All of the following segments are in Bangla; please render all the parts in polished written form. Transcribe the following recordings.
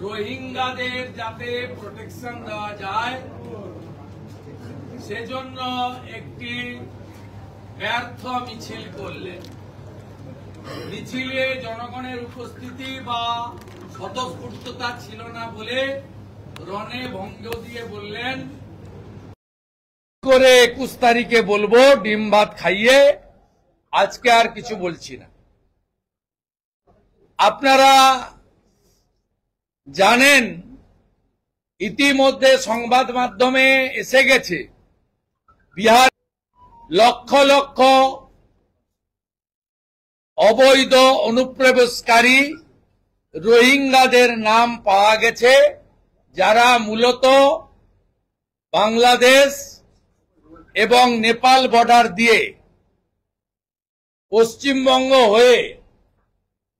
রোহিঙ্গাদের যাতে প্রোটেকশন দেওয়া যায় সেজন্য একটি ব্যর্থ মিছিল করলেন। মিছিলে জনগণের উপস্থিতি বা স্বতঃস্ফূর্ততা ছিল না বলে রণে ভঙ্গ দিয়ে বললেন, করে 21 তারিখে বলবো, ডিম ভাত খাইয়ে আজকে আর কিছু বলছি না। আপনারা জানেন ইতিমধ্যে সংবাদ মাধ্যমে এসে গেছে বিহার লক্ষ লক্ষ অবৈধ অনুপ্রবেশকারী রোহিঙ্গাদের নাম পাওয়া গেছে, যারা মূলত বাংলাদেশ এবং নেপাল বর্ডার দিয়ে পশ্চিমবঙ্গ হয়ে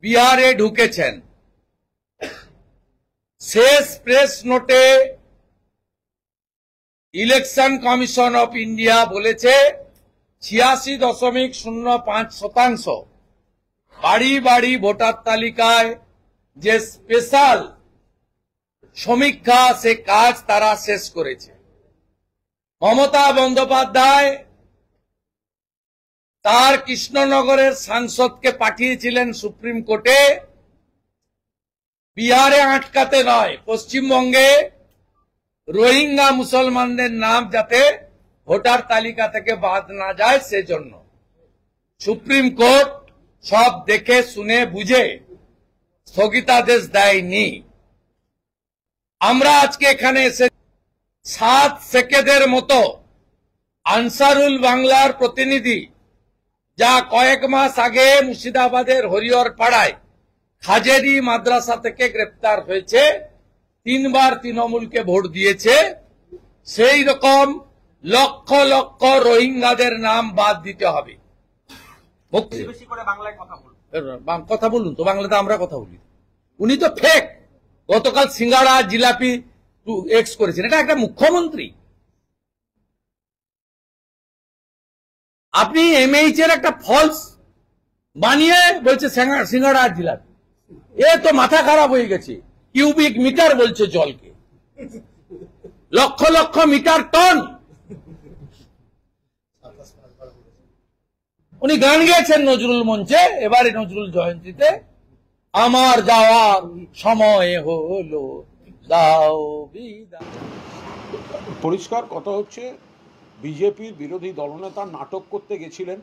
বিহারে ঢুকেছেন। শেষ প্রেস নোটে ইলেকশন কমিশন অফ ইন্ডিয়া বলেছে 86.05% বাড়ি বাড়ি ভোটার তালিকায় যে স্পেশাল সমীক্ষা সে কাজ তারা শেষ করেছে। মমতা বন্দ্যোপাধ্যায় তার কৃষ্ণনগরের সাংসদকে পাঠিয়েছিলেন সুপ্রিম কোর্টে, বিহারে আটকাতে নয়, পশ্চিমবঙ্গে রোহিঙ্গা মুসলমানদের নাম যাতে ভোটার তালিকা থেকে বাদ না যায় সেজন্য। সুপ্রিম কোর্ট সব দেখে শুনে বুঝে স্থগিতাদেশ দেয়নি। আমরা আজকে এখানে এসে 7 সেকেন্ডের মতো আনসারুল বাংলার প্রতিনিধি, যা কয়েক মাস আগে মুর্শিদাবাদের হরিহর পাড়ায় হাজেরি মাদ্রাসা থেকে গ্রেপ্তার হয়েছে, 3 বার তৃণমূলকে ভোট দিয়েছে, সেই রকম লক্ষ লক্ষ রোহিঙ্গাদের নাম বাদ দিতে হবে। কথা বলুন তো, বাংলাতে আমরা কথা বলি। উনি তো ফেক, গতকাল সিঙ্গাড়া জিলাপি এক্স করেছেন, এটা একটা মুখ্যমন্ত্রী। আপনি এমএইচ এর একটা ফলস বানিয়ে বলছে সিঙ্গাড়া আর জিলাপি, এ তো মাথা খারাপ হয়ে গেছে। কিউবিক মিটার বলছে জলকে, লক্ষ লক্ষ মিটার টন। উনি গান গেয়েছেন নজরুল মঞ্চে, এবারে নজরুল জয়ন্তীতে, আমার যাওয়ার সময় হলো দাও বিদায়। পরিষ্কার কথা হচ্ছে, বিজেপির বিরোধী দলনেতা নাটক করতে গেছিলেন,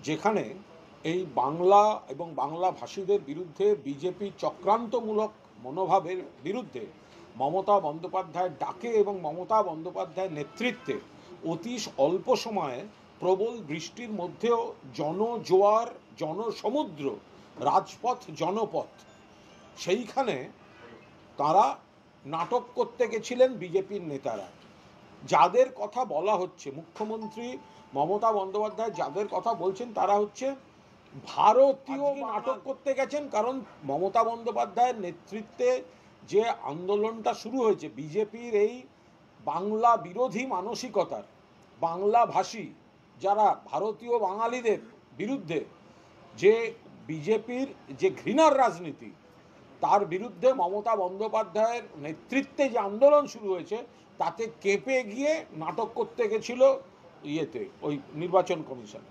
যেখানে এই বাংলা এবং বাংলা ভাষীদের বিরুদ্ধে বিজেপি চক্রান্তমূলক মনোভাবের বিরুদ্ধে মমতা বন্দ্যোপাধ্যায়ের ডাকে এবং মমতা বন্দ্যোপাধ্যায়ের নেতৃত্বে অতি অল্প সময়ে প্রবল বৃষ্টির মধ্যেও জনজোয়ার, জনসমুদ্র, রাজপথ, জনপথ, সেইখানে তারা নাটক করতে গেছিলেন বিজেপির নেতারা। যাদের কথা বলা হচ্ছে, মুখ্যমন্ত্রী মমতা বন্দ্যোপাধ্যায় যাদের কথা বলছেন, তারা হচ্ছে ভারতীয় নাটক করতে গেছেন। কারণ মমতা বন্দ্যোপাধ্যায়ের নেতৃত্বে যে আন্দোলনটা শুরু হয়েছে, বিজেপির এই বাংলা বিরোধী মানসিকতার, বাংলা ভাষী যারা ভারতীয় বাঙালিদের বিরুদ্ধে যে বিজেপির যে ঘৃণার রাজনীতি, তার বিরুদ্ধে মমতা বন্দ্যোপাধ্যায়ের নেতৃত্বে যে আন্দোলন শুরু হয়েছে, তাতে কেঁপে গিয়ে নাটক করতে গেছিল ওই নির্বাচন কমিশন।